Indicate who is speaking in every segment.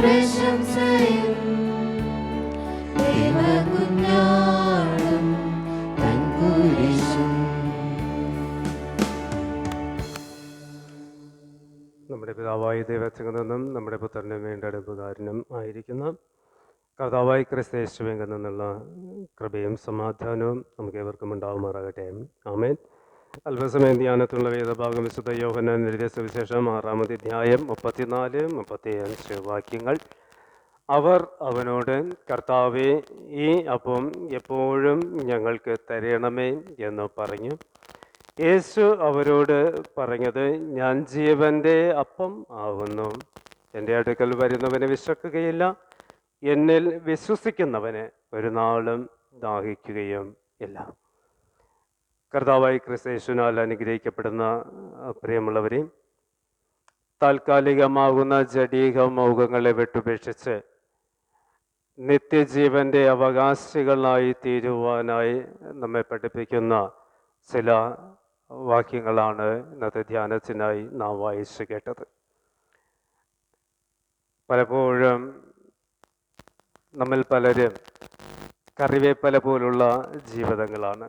Speaker 1: പ്രശംസയും ദൈവകുഞ്ഞാടും തൻ കുരിശും.
Speaker 2: നമ്മുടെ പിതാവായ ദൈവത്തിൽ നിന്നും നമ്മുടെ പുത്രനും വീണ്ടെടുപ്പുകാരനും ആയിരിക്കുന്ന കർത്താവായ ക്രിസ്തയേശുവിൽ നിന്നുള്ള കൃപയും സമാധാനവും നമുക്ക് ഏവർക്കും ഉണ്ടാവുമാറാകട്ടെ. ആമേൻ. അല്പസമയം ധ്യാനത്തിലുള്ള വേദഭാഗം വിശുദ്ധ യോഹന്നാൻ എഴുതിയ സുവിശേഷം 6-ാമത്തെ അധ്യായം 34-35 വാക്യങ്ങൾ. അവർ അവനോട്, കർത്താവേ, ഈ അപ്പം എപ്പോഴും ഞങ്ങൾക്ക് തരണമേ എന്ന് പറഞ്ഞു. യേശു അവരോട് പറഞ്ഞത്, ഞാൻ ജീവന്റെ അപ്പം ആകുന്നു. എൻ്റെ അടുക്കൽ വരുന്നവന് വിശക്കുകയില്ല, എന്നിൽ വിശ്വസിക്കുന്നവന് ഒരു നാളും ദാഹിക്കുകയും ഇല്ല. കർത്താവായ ക്രിസ്തയേശുവിനാൽ അനുഗ്രഹിക്കപ്പെടുന്ന പ്രിയമുള്ളവരെ, താൽക്കാലികമാകുന്ന ജഡീക മോഹങ്ങളെ വിട്ടുപേക്ഷിച്ച് നിത്യജീവന്റെ അവകാശികളായി തീരുവാനായി നമ്മെ പഠിപ്പിക്കുന്ന ചില വാക്യങ്ങളാണ് ഇന്നത്തെ ധ്യാനത്തിനായി നാം വായിച്ചു കേട്ടത്. പലപ്പോഴും നമ്മിൽ പലരും കറിവേപ്പല പോലുള്ള ജീവിതങ്ങളാണ്.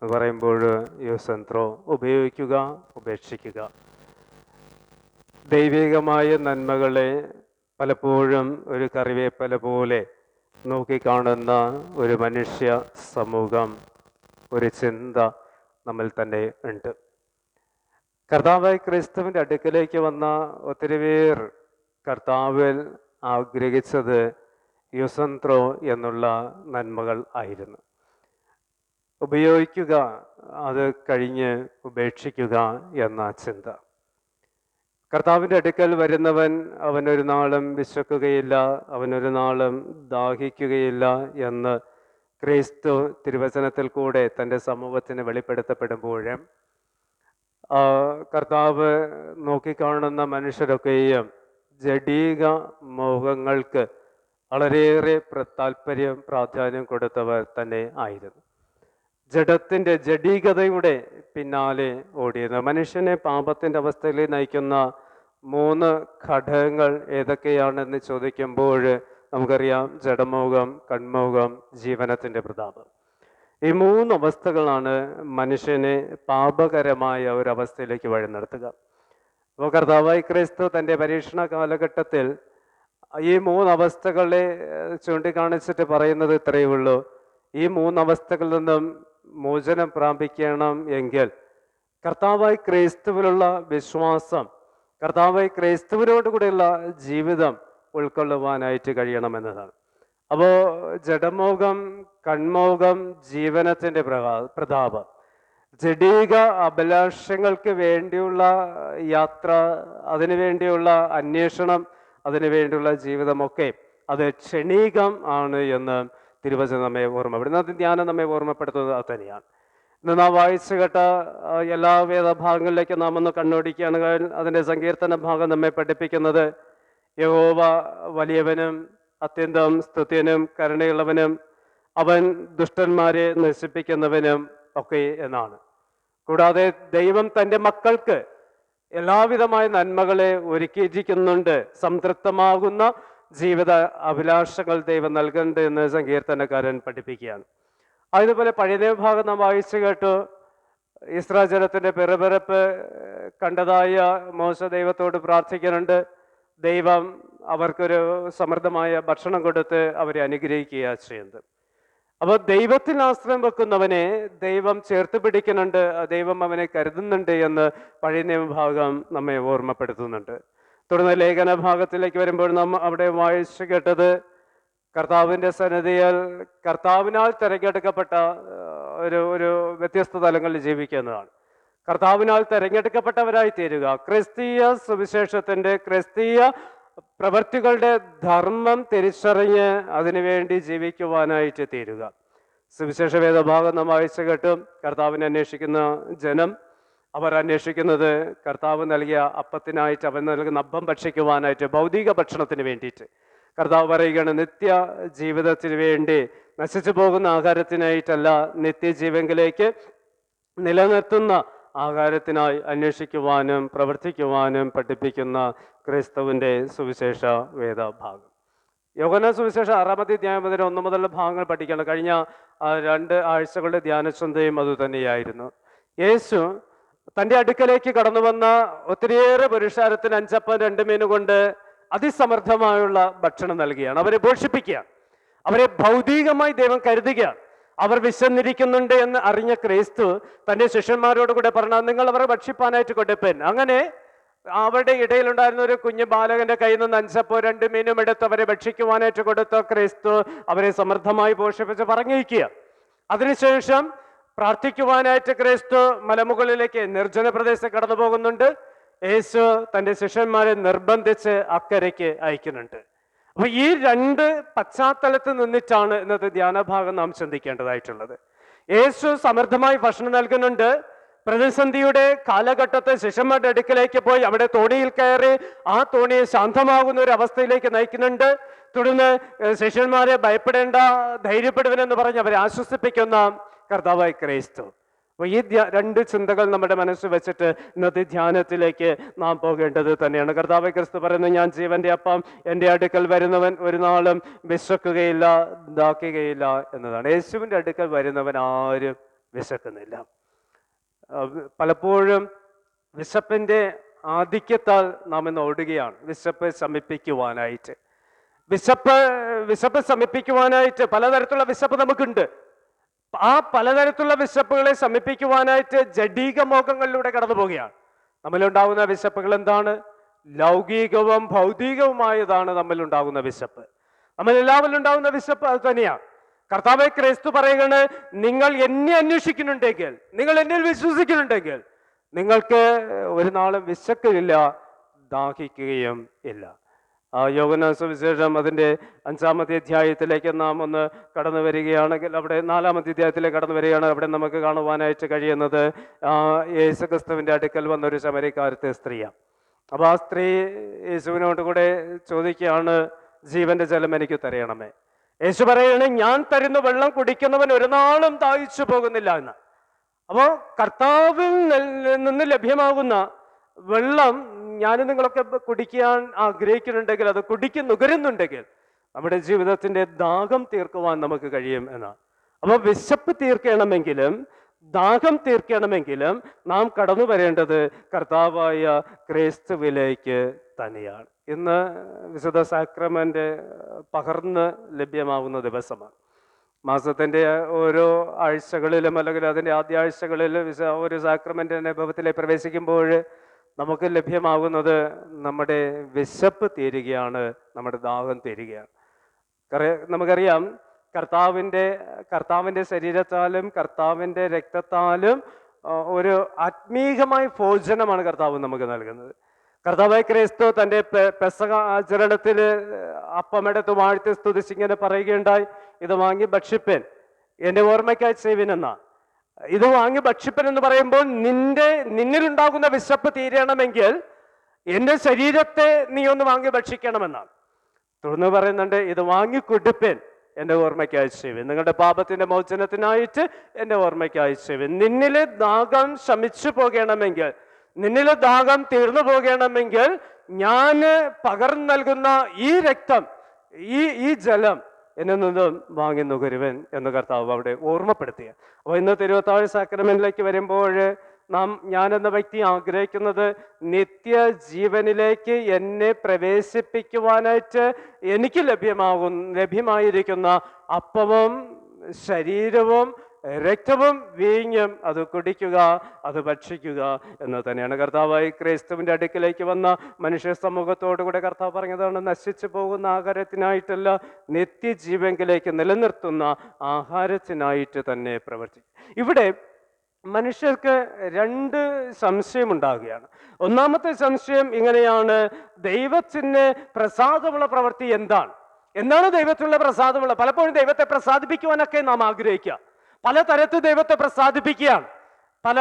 Speaker 2: പറയുമ്പോൾ യൂസ് ആൻഡ് ത്രോ, ഉപയോഗിക്കുക, ഉപേക്ഷിക്കുക. ദൈവികമായ നന്മകളെ പലപ്പോഴും ഒരു കറിവേപ്പല പോലെ നോക്കിക്കാണുന്ന ഒരു മനുഷ്യ സമൂഹം, ഒരു ചിന്ത നമ്മിൽ തന്നെ ഉണ്ട്. കർത്താവായ ക്രിസ്തുവിൻ്റെ അടുക്കലേക്ക് വന്ന ഒത്തിരി പേർ കർത്താവിൽ ആഗ്രഹിച്ചത് യൂസ് ആൻഡ് ത്രോ എന്നുള്ള നന്മകൾ ആയിരുന്നു. ഉപയോഗിക്കുക, അത് കഴിഞ്ഞ് ഉപേക്ഷിക്കുക എന്ന ചിന്ത. കർത്താവിൻ്റെ അടുക്കൽ വരുന്നവൻ അവനൊരു നാളും വിശക്കുകയില്ല, അവനൊരു നാളും ദാഹിക്കുകയില്ല എന്ന് ക്രിസ്തു തിരുവചനത്തിൽ കൂടെ തൻ്റെ സമൂഹത്തിന് വെളിപ്പെടുത്തപ്പെടുമ്പോഴും കർത്താവ് നോക്കിക്കാണുന്ന മനുഷ്യരൊക്കെയും ജഡീക മോഹങ്ങൾക്ക് വളരെയേറെ താല്പര്യം, പ്രാധാന്യം കൊടുത്തവർ തന്നെ ആയിരുന്നു. ജഡത്തിൻ്റെ ജഡീകതയുടെ പിന്നാലെ ഓടിയത്. മനുഷ്യനെ പാപത്തിൻ്റെ അവസ്ഥയിലേക്ക് നയിക്കുന്ന 3 ഘടകങ്ങൾ ഏതൊക്കെയാണെന്ന് ചോദിക്കുമ്പോൾ നമുക്കറിയാം, ജഡമോഹം, കൺമോഹം, ജീവനത്തിൻ്റെ പ്രതാപം. ഈ 3 അവസ്ഥകളാണ് മനുഷ്യനെ പാപകരമായ ഒരവസ്ഥയിലേക്ക് വഴി നടത്തുക. അപ്പോൾ കർത്താവായ ക്രിസ്തു തൻ്റെ പരീക്ഷണ കാലഘട്ടത്തിൽ ഈ 3 അവസ്ഥകളെ ചൂണ്ടിക്കാണിച്ചിട്ട് പറയുന്നത് ഇത്രയേ ഉള്ളൂ: ഈ 3 അവസ്ഥകളിൽ നിന്നും മോചനം പ്രാപിക്കണം എങ്കിൽ കർത്താവായ ക്രിസ്തുവിലുള്ള വിശ്വാസം, കർത്താവായ ക്രിസ്തുവിനോട് കൂടെയുള്ള ജീവിതം ഉൾക്കൊള്ളുവാനായിട്ട് കഴിയണമെന്നതാണ്. അപ്പോൾ ജഡമോഹം, കൺമോഹം, ജീവനത്തിൻ്റെ പ്രതാപം, ജഡീക അഭിലാഷങ്ങൾക്ക് വേണ്ടിയുള്ള യാത്ര, അതിനു വേണ്ടിയുള്ള അന്വേഷണം, അതിനു വേണ്ടിയുള്ള ജീവിതമൊക്കെ അത് ക്ഷണികം ആണ് എന്ന് തിരുവചനം നമ്മെ ഓർമ്മപ്പെടുത്തുന്നത്. ധ്യാനം നമ്മെ ഓർമ്മപ്പെടുത്തുന്നത് അത് തന്നെയാണ്. ഇന്ന് നാം വായിച്ചു കേട്ട എല്ലാ വേദഭാഗങ്ങളിലേക്ക് നാം ഒന്ന് കണ്ണോടിക്കുകയാണ്. അതിൻ്റെ സങ്കീർത്തന ഭാഗം നമ്മെ പഠിപ്പിക്കുന്നത് യഹോവ വലിയവനും അത്യന്തം സ്തുത്യനും കരുണയുള്ളവനും അവൻ ദുഷ്ടന്മാരെ നശിപ്പിക്കുന്നവനും ഒക്കെ എന്നാണ്. കൂടാതെ ദൈവം തൻ്റെ മക്കൾക്ക് എല്ലാവിധമായ നന്മകളെ ഒരുക്കിയിരിക്കുന്നുണ്ട്. സംതൃപ്തമാകുന്ന ജീവിത അഭിലാഷങ്ങൾ ദൈവം നൽകുന്നുണ്ട് എന്ന് സങ്കീർത്തനക്കാരൻ പഠിപ്പിക്കുകയാണ്. അതുപോലെ പഴയ ഭാഗം നാം വായിച്ചു കേട്ടു. ഇസ്രായേൽ ജനത്തിൻ്റെ പിറപിറപ്പ് കണ്ടതായ മോശ ദൈവത്തോട് പ്രാർത്ഥിക്കുന്നുണ്ട്. ദൈവം അവർക്കൊരു സമൃദ്ധമായ ഭക്ഷണം കൊടുത്ത് അവരെ അനുഗ്രഹിക്കുകയാണ് ചെയ്യുന്നത്. അപ്പോൾ ദൈവത്തിൽ ആശ്രയം വെക്കുന്നവനെ ദൈവം ചേർത്ത് പിടിക്കുന്നുണ്ട്, ദൈവം അവനെ കരുതുന്നുണ്ട് എന്ന് പഴയ നിയമഭാഗം നമ്മെ ഓർമ്മപ്പെടുത്തുന്നുണ്ട്. തുടർന്ന് ലേഖന ഭാഗത്തിലേക്ക് വരുമ്പോൾ നാം അവിടെ വായിച്ചു കേട്ടത് കർത്താവിൻ്റെ സന്നിധിയിൽ കർത്താവിനാൽ തിരഞ്ഞെടുക്കപ്പെട്ട ഒരു വ്യത്യസ്ത തലങ്ങളിൽ ജീവിക്കുന്നതാണ്. കർത്താവിനാൽ തിരഞ്ഞെടുക്കപ്പെട്ടവരായി തീരുക, ക്രിസ്തീയ സുവിശേഷത്തിൻ്റെ, ക്രിസ്തീയ പ്രവൃത്തികളുടെ ധർമ്മം തിരിച്ചറിഞ്ഞ് അതിനുവേണ്ടി ജീവിക്കുവാനായിട്ട് തീരുക. സുവിശേഷ വേദഭാഗം നാം വായിച്ചു കേട്ടും കർത്താവിനെ അന്വേഷിക്കുന്ന ജനം, അവർ അന്വേഷിക്കുന്നത് കർത്താവ് നൽകിയ അപ്പത്തിനായിട്ട്, അവൻ നൽകുന്ന അപ്പം ഭക്ഷിക്കുവാനായിട്ട്, ഭൗതിക ഭക്ഷണത്തിന് വേണ്ടിയിട്ട്. കർത്താവ് പറയുകയാണ്, നിത്യ ജീവിതത്തിന് വേണ്ടി, നശിച്ചു പോകുന്ന ആഹാരത്തിനായിട്ടല്ല, നിത്യജീവങ്കിലേക്ക് നിലനിർത്തുന്ന ആഹാരത്തിനായി അന്വേഷിക്കുവാനും പ്രവർത്തിക്കുവാനും പഠിപ്പിക്കുന്ന ക്രിസ്തുവിൻ്റെ സുവിശേഷ വേദഭാഗം. യോഹന്നാൻ സുവിശേഷം 6-ാമത്തെ അധ്യായം മുതൽ 1 മുതലുള്ള ഭാഗങ്ങൾ പഠിക്കണം. കഴിഞ്ഞ 2 ആഴ്ചകളുടെ ധ്യാനചിന്തയും അതുതന്നെയായിരുന്നു. യേശു തൻ്റെ അടുക്കലേക്ക് കടന്നു വന്ന ഒത്തിരിയേറെ പുരുഷാരത്തിന് 5 അപ്പം 2 മീനും കൊണ്ട് അതിസമൃദ്ധമായുള്ള ഭക്ഷണം നൽകുകയാണ്. അവരെ പോഷിപ്പിക്കുകയാണ്. അവരെ ഭൗതികമായി ദൈവം കരുതുകയാണ്. അവർ വിശന്നിരിക്കുന്നുണ്ട് എന്ന് അറിഞ്ഞ ക്രിസ്തു തൻ്റെ ശിഷ്യന്മാരോട് കൂടെ പറഞ്ഞാൽ നിങ്ങൾ അവരെ ഭക്ഷിപ്പാനായിട്ട് കൊടുപ്പൻ. അങ്ങനെ അവരുടെ ഇടയിലുണ്ടായിരുന്ന ഒരു കുഞ്ഞു ബാലകന്റെ കയ്യിൽ നിന്ന് 5 അപ്പം 2 മീനും എടുത്ത് അവരെ ഭക്ഷിക്കുവാനായിട്ട് കൊടുത്ത ക്രിസ്തു അവരെ സമൃദ്ധമായി പോഷിപ്പിച്ച് പറഞ്ഞിരിക്കുക. അതിനുശേഷം പ്രാർത്ഥിക്കുവാനായിട്ട് ക്രിസ്തു മലമുകളിലേക്ക് നിർജ്ജന പ്രദേശത്ത് കടന്നു പോകുന്നുണ്ട്. യേശു തൻ്റെ ശിഷ്യന്മാരെ നിർബന്ധിച്ച് അക്കരയ്ക്ക് അയക്കുന്നുണ്ട്. അപ്പൊ ഈ 2 പശ്ചാത്തലത്തിൽ നിന്നിട്ടാണ് ഇന്നത്തെ ധ്യാനഭാഗം നാം ചിന്തിക്കേണ്ടതായിട്ടുള്ളത്. യേശു സമൃദ്ധമായി ഭക്ഷണം നൽകുന്നുണ്ട്. പ്രതിസന്ധിയുടെ കാലഘട്ടത്തെ ശിഷ്യന്മാരുടെ അടുക്കലേക്ക് പോയി അവിടെ തോണിയിൽ കയറി ആ തോണിയെ ശാന്തമാകുന്ന ഒരു അവസ്ഥയിലേക്ക് നയിക്കുന്നുണ്ട്. തുടർന്ന് ശിഷ്യന്മാരെ ഭയപ്പെടേണ്ട, ധൈര്യപ്പെടുവനെന്ന് പറഞ്ഞ് അവരെ ആശ്വസിപ്പിക്കുന്ന കർത്താവായ ക്രിസ്തു. അപ്പോൾ ഈ 2 ചിന്തകൾ നമ്മുടെ മനസ്സിൽ വെച്ചിട്ട് ഇന്നത്തെ ധ്യാനത്തിലേക്ക് നാം പോകേണ്ടത് തന്നെയാണ്. കർത്താവായ ക്രിസ്തു പറയുന്നു, ഞാൻ ജീവന്റെ അപ്പം, എൻ്റെ അടുക്കൽ വരുന്നവൻ ഒരു നാളും വിശക്കുകയില്ല, ദാഹിക്കുകയില്ല എന്നതാണ്. യേശുവിൻ്റെ അടുക്കൽ വരുന്നവൻ ആരും വിശക്കുന്നില്ല. പലപ്പോഴും വിശപ്പിൻ്റെ ആധിക്യത്താൽ നാം ഇന്ന് ഓടുകയാണ് വിശപ്പ് ശമിപ്പിക്കുവാനായിട്ട്. വിശപ്പ് ശമിപ്പിക്കുവാനായിട്ട് പലതരത്തിലുള്ള വിശപ്പ് നമുക്കുണ്ട്. ആ പലതരത്തിലുള്ള വിശപ്പുകളെ ശമിപ്പിക്കുവാനായിട്ട് ജഡീക മോഹങ്ങളിലൂടെ കടന്നു പോവുകയാണ്. നമ്മളുണ്ടാകുന്ന വിശപ്പുകൾ എന്താണ്? ലൗകികവും ഭൗതികവുമായതാണ് നമ്മളുണ്ടാകുന്ന വിശപ്പ്. നമ്മളെല്ലാവരും ഉണ്ടാകുന്ന വിശപ്പ് അത് തന്നെയാണ്. കർത്താവേ ക്രിസ്തു പറയുകയാണ്, നിങ്ങൾ എന്നെ അന്വേഷിക്കുന്നുണ്ടെങ്കിൽ, നിങ്ങൾ എന്നിൽ വിശ്വസിക്കുന്നുണ്ടെങ്കിൽ നിങ്ങൾക്ക് ഒരു നാളും വിശക്കുകയില്ല, ദാഹിക്കുകയും ഇല്ല. യോഹന്നാൻ സുവിശേഷം അതിൻ്റെ 5-ാമത്തെ അധ്യായത്തിലേക്ക് നാം ഒന്ന് കടന്നു വരികയാണെങ്കിൽ, അവിടെ 4-ാമത്തെ അധ്യായത്തിലേക്ക് കടന്നു വരികയാണ്. അവിടെ നമുക്ക് കാണുവാനായിട്ട് കഴിയുന്നത് യേശുക്രിസ്തുവിൻ്റെ അടുക്കൽ വന്നൊരു ശമരിക്കാരത്തെ സ്ത്രീയാണ്. അപ്പോൾ ആ സ്ത്രീ യേശുവിനോട് കൂടെ ചോദിക്കുകയാണ്, ജീവന്റെ ജലം എനിക്ക് തരയണമേ. യേശു പറയാണ്, ഞാൻ തരുന്ന വെള്ളം കുടിക്കുന്നവൻ ഒരു നാളും ദാഹിച്ചു പോകുന്നില്ല എന്ന്. അപ്പോൾ കർത്താവിൽ നിന്ന് ലഭ്യമാകുന്ന വെള്ളം ഞാനും നിങ്ങളൊക്കെ കുടിക്കാൻ ആഗ്രഹിക്കുന്നുണ്ടെങ്കിൽ, അത് നുകരുന്നുണ്ടെങ്കിൽ നമ്മുടെ ജീവിതത്തിൻ്റെ ദാഹം തീർക്കുവാൻ നമുക്ക് കഴിയും എന്നാണ്. അപ്പോൾ വിശപ്പ് തീർക്കണമെങ്കിലും ദാഹം തീർക്കണമെങ്കിലും നാം കടന്നു വരേണ്ടത് കർത്താവായ ക്രിസ്തുവിലേക്ക് തന്നെയാണ്. ഇന്ന് വിശുദ്ധ സാക്രമെന്റ് പകർന്ന് ലഭ്യമാകുന്ന ദിവസമാണ്. മാസത്തിൻ്റെ ഓരോ ആഴ്ചകളിലും അല്ലെങ്കിൽ അതിൻ്റെ ആദ്യ ആഴ്ചകളിൽ ഒരു സാക്രമെന്റ് അനുഭവത്തിലേക്ക് പ്രവേശിക്കുമ്പോൾ നമുക്ക് ലഭ്യമാകുന്നത് നമ്മുടെ വിശപ്പ് തീരുകയാണ്, നമ്മുടെ ദാഹം തീരുകയാണ്. നമുക്കറിയാം, കർത്താവിൻ്റെ ശരീരത്താലും കർത്താവിൻ്റെ രക്തത്താലും ഒരു ആത്മീകമായ ഭോജനമാണ് കർത്താവ് നമുക്ക് നൽകുന്നത്. കർത്താവായ ക്രിസ്തു തൻ്റെ പെസഹ ആചരണത്തിൽ അപ്പമെടുത്ത് വാഴ്ത്തി സ്തുതിച്ച് ഇങ്ങനെ പറയുകയുണ്ടായി, ഇത് വാങ്ങി ഭക്ഷിപ്പൻ, എൻ്റെ ഓർമ്മയ്ക്കായി ചെയ്യുവിനെന്ന. ഇത് വാങ്ങി ഭക്ഷിപ്പൻ എന്ന് പറയുമ്പോൾ നിന്നിലുണ്ടാകുന്ന വിശപ്പ് തീരണമെങ്കിൽ എൻ്റെ ശരീരത്തെ നീ ഒന്ന് വാങ്ങി ഭക്ഷിക്കണമെന്നാണ്. തുടർന്ന് പറയുന്നുണ്ട്, ഇത് വാങ്ങി കുടിപ്പൻ, എൻ്റെ ഓർമ്മയ്ക്കായി ചെയ്യുവിൻ, നിങ്ങളുടെ പാപത്തിന്റെ മോചനത്തിനായിട്ട് എൻ്റെ ഓർമ്മയ്ക്കായി ചെയ്യുവിൻ. നിന്നിലെ ദാഹം ശമിച്ചു പോകണമെങ്കിൽ, നിന്നിലെ ദാഹം തീർന്നു പോകണമെങ്കിൽ ഞാൻ പകർന്നു നൽകുന്ന ഈ രക്തം, ഈ ജലം എന്നിൽ നിന്നും വാങ്ങി നുകരുവൻ എന്ന് കർത്താവ് അവിടെ ഓർമ്മപ്പെടുത്തിയ. അപ്പോൾ ഇന്ന് തിരുവത്താഴ് സാക്രമെന്റിലേക്ക് വരുമ്പോൾ ഞാനെന്ന വ്യക്തി ആഗ്രഹിക്കുന്നത് നിത്യജീവനിലേക്ക് എന്നെ പ്രവേശിപ്പിക്കുവാനായിട്ട് എനിക്ക് ലഭ്യമായിരിക്കുന്ന അപ്പവും ശരീരവും രക്തവും വീഞ്ഞും അത് കുടിക്കുക, അത് ഭക്ഷിക്കുക എന്ന് തന്നെയാണ്. കർത്താവായി ക്രിസ്തുവിൻ്റെ അടുക്കിലേക്ക് വന്ന മനുഷ്യ സമൂഹത്തോടുകൂടെ കർത്താവ് പറഞ്ഞതാണ്, നശിച്ചു പോകുന്ന ആഹാരത്തിനായിട്ടല്ല, നിത്യജീവനിലേക്ക് നിലനിർത്തുന്ന ആഹാരത്തിനായിട്ട് തന്നെ പ്രവർത്തിക്കും. ഇവിടെ മനുഷ്യർക്ക് 2 സംശയമുണ്ടാകുകയാണ്. ഒന്നാമത്തെ സംശയം ഇങ്ങനെയാണ്, ദൈവത്തിന് പ്രസാദമുള്ള പ്രവൃത്തി എന്താണ് ദൈവത്തിലുള്ള പ്രസാദമുള്ള? പലപ്പോഴും ദൈവത്തെ പ്രസാദിപ്പിക്കുവാനൊക്കെ നാം ആഗ്രഹിക്കുക, പലതരത്തിൽ ദൈവത്തെ പ്രസാദിപ്പിക്കുകയാണ്. പല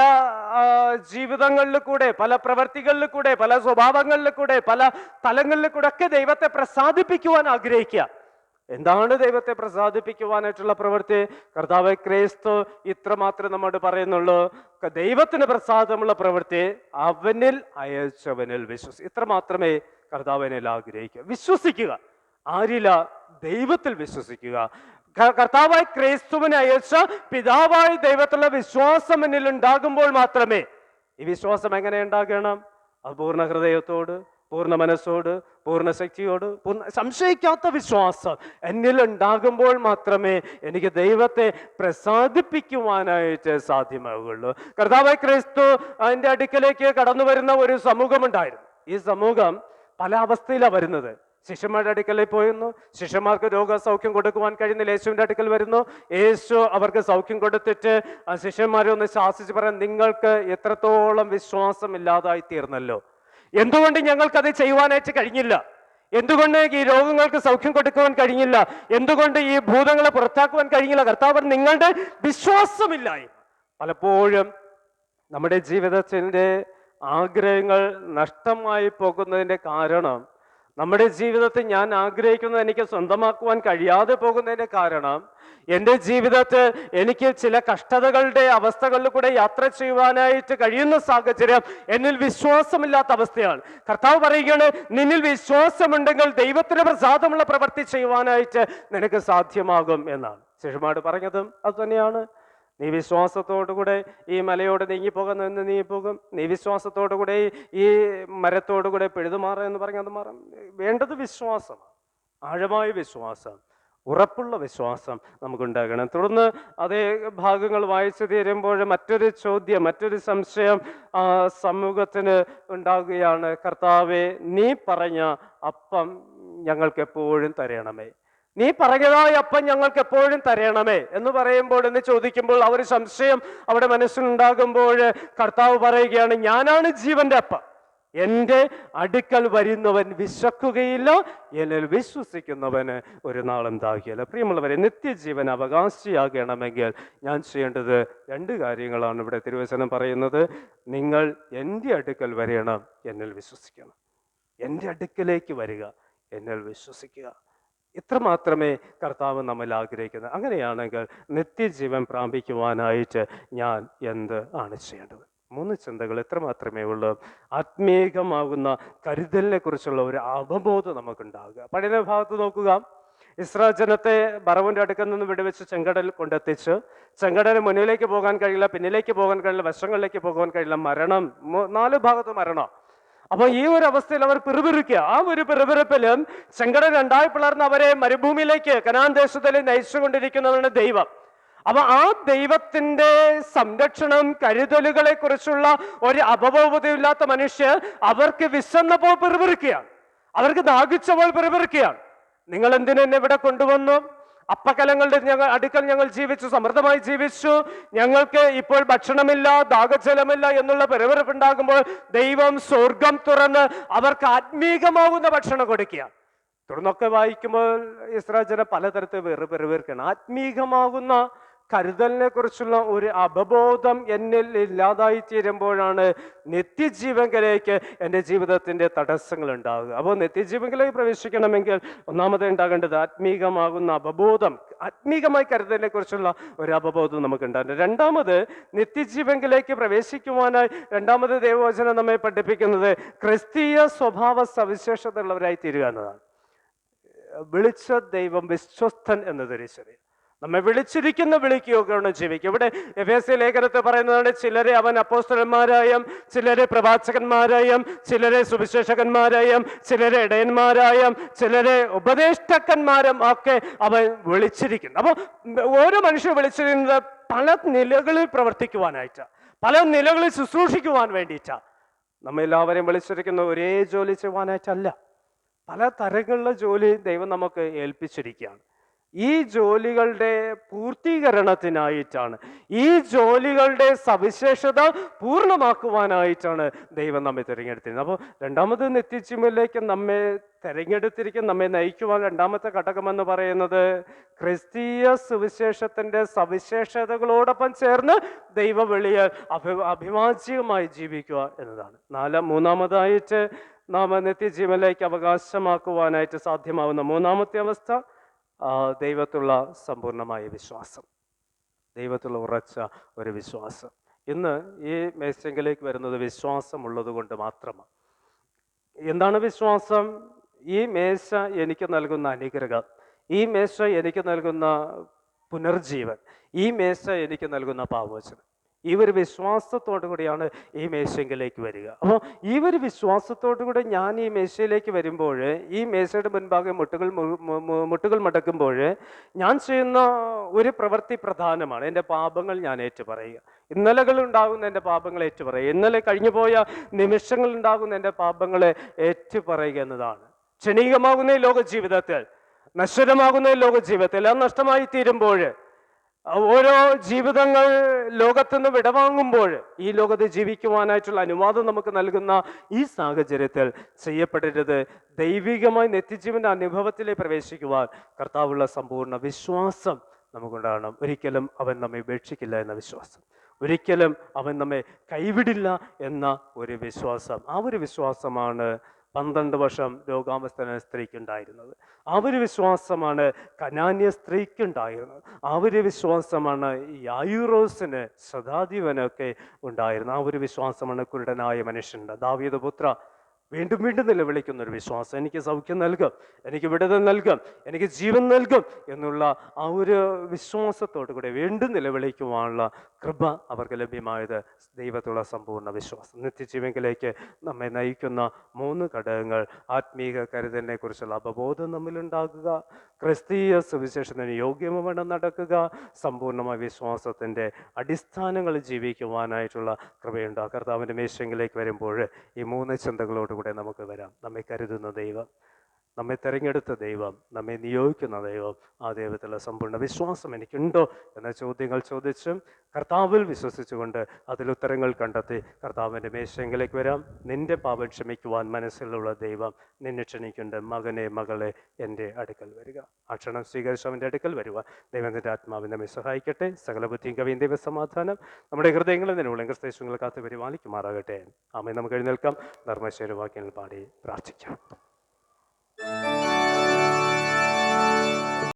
Speaker 2: ജീവിതങ്ങളിൽ കൂടെ, പല പ്രവർത്തികളിൽ കൂടെ, പല സ്വഭാവങ്ങളിൽ കൂടെ, പല തലങ്ങളിൽ കൂടെ ഒക്കെ ദൈവത്തെ പ്രസാദിപ്പിക്കുവാൻ ആഗ്രഹിക്കുക. എന്താണ് ദൈവത്തെ പ്രസാദിപ്പിക്കുവാനായിട്ടുള്ള പ്രവൃത്തി? കർത്താവ് ക്രിസ്തു ഇത്രമാത്രം നമ്മോട് പറയുന്നുള്ളൂ, ദൈവത്തിന് പ്രസാദമുള്ള പ്രവൃത്തി അവനിൽ അയച്ചവനിൽ ഇത്ര മാത്രമേ കർത്താവിനിൽ ആഗ്രഹിക്കുക. വിശ്വസിക്കുക. ആരില? ദൈവത്തിൽ വിശ്വസിക്കുക. കർത്താവായ ക്രിസ്തുവിനെ അയച്ച പിതാവായ ദൈവത്തിലുള്ള വിശ്വാസം എന്നിൽ ഉണ്ടാകുമ്പോൾ മാത്രമേ. ഈ വിശ്വാസം എങ്ങനെ ഉണ്ടാകണം? അത് പൂർണ്ണ ഹൃദയത്തോട്, പൂർണ്ണ മനസ്സോട്, പൂർണ്ണ ശക്തിയോട്, സംശയിക്കാത്ത വിശ്വാസം എന്നിൽ ഉണ്ടാകുമ്പോൾ മാത്രമേ എനിക്ക് ദൈവത്തെ പ്രസാദിപ്പിക്കുവാനായിട്ട് സാധ്യമാവുകയുള്ളൂ. കർത്താവായ ക്രിസ്തു അതിൻ്റെ അടുക്കലേക്ക് കടന്നു വരുന്ന ഒരു സമൂഹമുണ്ടായിരുന്നു. ഈ സമൂഹം പല അവസ്ഥയിലാണ് വരുന്നത്. ശിഷ്യന്മാരുടെ അടുക്കലേക്ക് പോയിരുന്നു, ശിഷ്യന്മാർക്ക് രോഗസൗഖ്യം കൊടുക്കുവാൻ കഴിയുന്നില്ല. യേശുവിൻ്റെ അടുക്കൽ വരുന്നു, യേശു അവർക്ക് സൗഖ്യം കൊടുത്തിട്ട് ആ ശിഷ്യന്മാരെ ഒന്ന് ശാസിച്ച് പറയാൻ, നിങ്ങൾക്ക് എത്രത്തോളം വിശ്വാസം ഇല്ലാതായി തീർന്നല്ലോ, എന്തുകൊണ്ട് ഞങ്ങൾക്കത് ചെയ്യുവാനായിട്ട് കഴിഞ്ഞില്ല? എന്തുകൊണ്ട് ഈ രോഗങ്ങൾക്ക് സൗഖ്യം കൊടുക്കുവാൻ കഴിഞ്ഞില്ല? എന്തുകൊണ്ട് ഈ ഭൂതങ്ങളെ പുറത്താക്കുവാൻ കഴിഞ്ഞില്ല? കർത്താവ് നിങ്ങളുടെ വിശ്വാസമില്ലായ്മ. പലപ്പോഴും നമ്മുടെ ജീവിതത്തിൻ്റെ ആഗ്രഹങ്ങൾ നഷ്ടമായി പോകുന്നതിൻ്റെ കാരണം, നമ്മുടെ ജീവിതത്തിൽ ഞാൻ ആഗ്രഹിക്കുന്നത് എനിക്ക് സ്വന്തമാക്കുവാൻ കഴിയാതെ പോകുന്നതിൻ്റെ കാരണം, എൻ്റെ ജീവിതത്തിൽ എനിക്ക് ചില കഷ്ടതകളുടെ അവസ്ഥകളിൽ കൂടെ യാത്ര ചെയ്യുവാനായിട്ട് കഴിയുന്ന സാഹചര്യം എന്നിൽ വിശ്വാസമില്ലാത്ത അവസ്ഥയാണ്. കർത്താവ് പറയുകയാണ്, നിന്നിൽ വിശ്വാസമുണ്ടെങ്കിൽ ദൈവത്തിന് പ്രസാദമുള്ള പ്രവൃത്തി ചെയ്യുവാനായിട്ട് നിനക്ക് സാധ്യമാകും എന്നാണ്. ശിഷ്യന്മാരോട് പറഞ്ഞതും അത് തന്നെയാണ്. നീ വിശ്വാസത്തോടുകൂടെ ഈ മലയോട് നീങ്ങിപ്പോകുന്ന നിന്ന് നീങ്ങിപ്പോകും. നീ വിശ്വാസത്തോടുകൂടെ ഈ മരത്തോടുകൂടെ പിഴുതുമാറുക എന്ന് പറഞ്ഞാൽ അത് മാറും. വേണ്ടത് വിശ്വാസമാണ്, ആഴമായ വിശ്വാസം, ഉറപ്പുള്ള വിശ്വാസം നമുക്കുണ്ടാകണം. തുടർന്ന് അതേ ഭാഗങ്ങൾ വായിച്ചു തീരുമ്പോൾ മറ്റൊരു ചോദ്യം, മറ്റൊരു സംശയം സമൂഹത്തിന് ഉണ്ടാകുകയാണ്. കർത്താവേ, നീ പറഞ്ഞ അപ്പം ഞങ്ങൾക്ക് എപ്പോഴും തരണമേ, നീ പറഞ്ഞതായ അപ്പം ഞങ്ങൾക്ക് എപ്പോഴും തരണമേ എന്ന് പറയുമ്പോൾ, എന്ന് ചോദിക്കുമ്പോൾ ആ ഒരു സംശയം അവിടെ മനസ്സിലുണ്ടാകുമ്പോൾ കർത്താവ് പറയുകയാണ്, ഞാനാണ് ജീവന്റെ അപ്പം, എൻ്റെ അടുക്കൽ വരുന്നവൻ വിശക്കുകയില്ല, എന്നിൽ വിശ്വസിക്കുന്നവന് ഒരു നാളും ദാഹിക്കില്ല. പ്രിയമുള്ളവരെ, നിത്യജീവൻ അവകാശിയാകണമെങ്കിൽ ഞാൻ ചെയ്യേണ്ടത് 2 കാര്യങ്ങളാണ് ഇവിടെ തിരുവചനം പറയുന്നത്. നിങ്ങൾ എൻ്റെ അടുക്കൽ വരണം, എന്നിൽ വിശ്വസിക്കണം. എൻ്റെ അടുക്കലേക്ക് വരിക, എന്നിൽ വിശ്വസിക്കുക. ഇത്ര മാത്രമേ കർത്താവ് നമ്മൾ ആഗ്രഹിക്കുന്നത്. അങ്ങനെയാണെങ്കിൽ നിത്യജീവൻ പ്രാപിക്കുവാനായിട്ട് ഞാൻ എന്ത് ആണ് ചെയ്യേണ്ടത്? 3 ചിന്തകൾ എത്ര മാത്രമേ ഉള്ളൂ. ആത്മീകമാകുന്ന കരുതലിനെ കുറിച്ചുള്ള ഒരു അവബോധം നമുക്കുണ്ടാകുക. പഴയ ഭാഗത്ത് നോക്കുക, ഇസ്രായേൽ ജനത്തെ ഫറവോന്റെ അടുക്കൽ നിന്ന് വിടുവിച്ച് ചെങ്കടൽ കൊണ്ടെത്തിച്ച്, ചെങ്കടലിന് മുന്നിലേക്ക് പോകാൻ കഴിയില്ല, പിന്നിലേക്ക് പോകാൻ കഴിയില്ല, വശങ്ങളിലേക്ക് പോകാൻ കഴിയില്ല, മരണം, 4 ഭാഗത്ത് മരണം. അപ്പൊ ഈ ഒരു അവസ്ഥയിൽ അവർ പിറുപിറുക്കുക. ആ ഒരു പിറുപിറുപ്പിലും ചെങ്കടൽ 2ആയി പിളർന്ന് അവരെ മരുഭൂമിയിലേക്ക്, കനാൻ ദേശത്തിലേക്ക് നയിച്ചുകൊണ്ടിരിക്കുന്നവരാണ് ദൈവം. അപ്പൊ ആ ദൈവത്തിന്റെ സംരക്ഷണം, കരുതലുകളെ കുറിച്ചുള്ള ഒരു അവബോധമില്ലാത്ത മനുഷ്യർ അവർക്ക് വിശന്നപ്പോൾ പിറുപിറുക്കുകയാണ്, അവർക്ക് ദാഹിച്ചപ്പോൾ പിറുപിറുക്കുകയാണ്. നിങ്ങൾ എന്തിനെന്നെ ഇവിടെ കൊണ്ടുവന്നു? അപ്പക്കലങ്ങളുടെ അടുക്കൽ ഞങ്ങൾ ജീവിച്ചു, സമൃദ്ധമായി ജീവിച്ചു, ഞങ്ങൾക്ക് ഇപ്പോൾ ഭക്ഷണമില്ല, ദാഹജലമില്ല എന്നുള്ള പിറുപിറുപ്പുണ്ടാകുമ്പോൾ ദൈവം സ്വർഗം തുറന്ന് അവർക്ക് ആത്മീകമാകുന്ന ഭക്ഷണം കൊടുക്കുക. തുടർന്നൊക്കെ വായിക്കുമ്പോൾ ഇസ്രായേൽ ജനം പലതരത്തിൽ പിറുപിറുക്കുകയാണ്. ആത്മീകമാകുന്ന കരുതലിനെ കുറിച്ചുള്ള ഒരു അവബോധം എന്നിൽ ഇല്ലാതായി തീരുമ്പോഴാണ് നിത്യജീവനിലേക്ക് എൻ്റെ ജീവിതത്തിൻ്റെ തടസ്സങ്ങൾ ഉണ്ടാകുക. അപ്പോൾ നിത്യജീവനിലേക്ക് പ്രവേശിക്കണമെങ്കിൽ ഒന്നാമത് ഉണ്ടാകേണ്ടത് ആത്മീകമാകുന്ന അവബോധം, ആത്മീകമായി കരുതലിനെ കുറിച്ചുള്ള ഒരു അവബോധം നമുക്കുണ്ടാകും. രണ്ടാമത്, നിത്യജീവനിലേക്ക് പ്രവേശിക്കുവാനായി രണ്ടാമത് ദൈവവചനം നമ്മെ പഠിപ്പിക്കുന്നത് ക്രിസ്തീയ സ്വഭാവ സവിശേഷതയുള്ളവരായി തീരുക എന്നതാണ്. വിളിച്ച ദൈവം വിശ്വസ്തൻ എന്ന് തിരിച്ചറിയുക. നമ്മെ വിളിച്ചിരിക്കുന്ന വിളിക്കുകയാണ് ജീവിക്കുക. ഇവിടെ എഫേസ്യ ലേഖനത്തിൽ പറയുന്നതാണ്, ചിലരെ അവൻ അപ്പോസ്തലന്മാരായും, ചിലരെ പ്രവാചകന്മാരായും, ചിലരെ സുവിശേഷകന്മാരായും, ചിലരെ ഇടയന്മാരായും, ചിലരെ ഉപദേഷ്ടാക്കന്മാരും ഒക്കെ അവൻ വിളിച്ചിരിക്കുന്നു. അപ്പോൾ ഓരോ മനുഷ്യർ വിളിച്ചിരിക്കുന്നത് പല നിലകളിൽ പ്രവർത്തിക്കുവാനായിട്ട്, പല നിലകളിൽ ശുശ്രൂഷിക്കുവാൻ വേണ്ടിയിട്ടാണ്. നമ്മെല്ലാവരെയും വിളിച്ചിരിക്കുന്ന ഒരേ ജോലി ചെയ്യുവാനായിട്ടല്ല, പല തരങ്ങളിലുള്ള ജോലി ദൈവം നമുക്ക് ഏൽപ്പിച്ചിരിക്കുകയാണ്. ഈ ജോലികളുടെ പൂർത്തീകരണത്തിനായിട്ടാണ്, ഈ ജോലികളുടെ സവിശേഷത പൂർണ്ണമാക്കുവാനായിട്ടാണ് ദൈവം നമ്മെ തിരഞ്ഞെടുത്തിരുന്നത്. അപ്പോൾ രണ്ടാമത് നിത്യജീവനിലേക്ക് നമ്മെ തിരഞ്ഞെടുത്തിരിക്കും, നമ്മെ നയിക്കുവാൻ രണ്ടാമത്തെ ഘടകമെന്ന് പറയുന്നത് ക്രിസ്തീയ സുവിശേഷത്തിൻ്റെ സവിശേഷതകളോടൊപ്പം ചേർന്ന് ദൈവവിളിയെ അഭിവാജ്യമായി ജീവിക്കുക എന്നതാണ്. മൂന്നാമതായിട്ട് നാം നിത്യജീവനിലേക്ക് അവകാശമാക്കുവാനായിട്ട് സാധ്യമാവുന്ന മൂന്നാമത്തെ അവസ്ഥ, ദൈവത്തിലുള്ള സമ്പൂർണ്ണമായ വിശ്വാസം, ദൈവത്തിലുള്ള ഉറച്ച ഒരു വിശ്വാസം. ഇന്ന് ഈ മേശങ്കിലേക്ക് വരുന്നത് വിശ്വാസമുള്ളത് കൊണ്ട് മാത്രമാണ്. എന്താണ് വിശ്വാസം? ഈ മേശ എനിക്ക് നൽകുന്ന അനുഗ്രഹം, ഈ മേശ എനിക്ക് നൽകുന്ന പുനർജീവൻ, ഈ മേശ എനിക്ക് നൽകുന്ന പാവോചനം, ഈ ഒരു വിശ്വാസത്തോടു കൂടിയാണ് ഈ മേശയിലേക്ക് വരിക. അപ്പോൾ ഈ ഒരു വിശ്വാസത്തോടു കൂടി ഞാൻ ഈ മേശയിലേക്ക് വരുമ്പോൾ, ഈ മേശയുടെ മുൻപാകെ മുട്ടുകൾ മടക്കുമ്പോൾ ഞാൻ ചെയ്യുന്ന ഒരു പ്രവൃത്തി പ്രധാനമാണ്. എൻ്റെ പാപങ്ങൾ ഞാൻ ഏറ്റുപറയുക. ഇന്നലകൾ ഉണ്ടാകുന്ന എൻ്റെ പാപങ്ങൾ ഏറ്റുപറയുക. ഇന്നലെ കഴിഞ്ഞുപോയ നിമിഷങ്ങൾ ഉണ്ടാകുന്ന എൻ്റെ പാപങ്ങളെ ഏറ്റുപറയുക എന്നതാണ്. ക്ഷണികമാകുന്ന ഈ ലോക ജീവിതത്തിൽ, നശ്വരമാകുന്ന ഈ ലോക ജീവിതത്തിൽ, അത് നഷ്ടമായി തീരുമ്പോൾ, ഓരോ ജീവിതങ്ങൾ ലോകത്തുനിന്ന് വിടവാങ്ങുമ്പോൾ, ഈ ലോകത്ത് ജീവിക്കുവാനായിട്ടുള്ള അനുവാദം നമുക്ക് നൽകുന്ന ഈ സാഹചര്യത്തിൽ ചെയ്യപ്പെടരുത് ദൈവികമായി നിത്യജീവന്റെ അനുഭവത്തിലേക്ക് പ്രവേശിക്കുവാൻ കർത്താവുള്ള സമ്പൂർണ്ണ വിശ്വാസം നമുക്കുണ്ടാകണം. ഒരിക്കലും അവൻ നമ്മെ ഉപേക്ഷിക്കില്ല എന്ന വിശ്വാസം, ഒരിക്കലും അവൻ നമ്മെ കൈവിടില്ല എന്ന ഒരു വിശ്വാസം. ആ ഒരു വിശ്വാസമാണ് 12 വർഷം രോഗാവസ്ഥനായ സ്ത്രീക്കുണ്ടായിരുന്നത്. ആ ഒരു വിശ്വാസമാണ് കനാന്യ സ്ത്രീക്കുണ്ടായിരുന്നത്. ആ ഒരു വിശ്വാസമാണ് യായൂറോസിന്, ശതാധിപനൊക്കെ ഉണ്ടായിരുന്നത്. ആ ഒരു വിശ്വാസമാണ് കുരുടനായ മനുഷ്യൻ്റെ, ദാവീദ് പുത്ര, വീണ്ടും വീണ്ടും നിലവിളിക്കുന്ന ഒരു വിശ്വാസം. എനിക്ക് സൗഖ്യം നൽകും, എനിക്ക് വിടുതൽ നൽകും, എനിക്ക് ജീവൻ നൽകും എന്നുള്ള ആ ഒരു വിശ്വാസത്തോടു കൂടി വീണ്ടും നിലവിളിക്കുവാനുള്ള കൃപ അവർക്ക് ലഭ്യമായത് ദൈവത്തിലുള്ള സമ്പൂർണ്ണ വിശ്വാസം. നിത്യജീവനിലേക്ക് നമ്മെ നയിക്കുന്ന 3 ഘടകങ്ങൾ: ആത്മീക കരുതലിനെ കുറിച്ചുള്ള അവബോധം നമ്മിലുണ്ടാകുക, ക്രിസ്തീയ സുവിശേഷത്തിന് യോഗ്യമായി നടക്കുക, സമ്പൂർണ്ണമായ വിശ്വാസത്തിൻ്റെ അടിസ്ഥാനങ്ങൾ ജീവിക്കുവാനായിട്ടുള്ള കൃപയുണ്ടാകുക. കർത്താവിൻ്റെ മേശയിലേക്ക് വരുമ്പോൾ ഈ 3 ചിന്തകളോടുകൂടെ നമുക്ക് വരാം. നമ്മെ കരുതുന്ന ദൈവം, നമ്മെ തിരഞ്ഞെടുത്ത ദൈവം, നമ്മെ നിയോഗിക്കുന്ന ദൈവം, ആ ദൈവത്തിലുള്ള സമ്പൂർണ്ണ വിശ്വാസം എനിക്കുണ്ടോ എന്ന ചോദ്യങ്ങൾ ചോദിച്ചും കർത്താവിൽ വിശ്വസിച്ചുകൊണ്ട് അതിലുത്തരങ്ങൾ കണ്ടെത്തി കർത്താവിൻ്റെ മേശയിലേക്ക് വരാം. നിന്റെ പാപം ക്ഷമിക്കുവാൻ മനസ്സിലുള്ള ദൈവം നിന്നെ ക്ഷണിക്കുന്നുണ്ട്. മകനെ, മകളെ, എൻ്റെ അടുക്കൽ വരിക. ആ ക്ഷണം സ്വീകരിച്ച് അവൻ്റെ അടുക്കൽ വരുക. ദൈവത്തിൻ്റെ ആത്മാവിനെ നമ്മെ സഹായിക്കട്ടെ. സകല ബുദ്ധിയും കവിയും ദൈവസമാധാനം നമ്മുടെ ഹൃദയങ്ങളിൽ നിന്നുള്ള ക്രിസ്തേശുങ്ങളെ കാത്ത് പരിപാലിക്കുമാറാകട്ടെ. ആമേൻ. നമുക്ക് എഴുന്നേൽക്കാം. ധർമ്മശേര വാക്യങ്ങൾ പാടി പ്രാർത്ഥിക്കാം.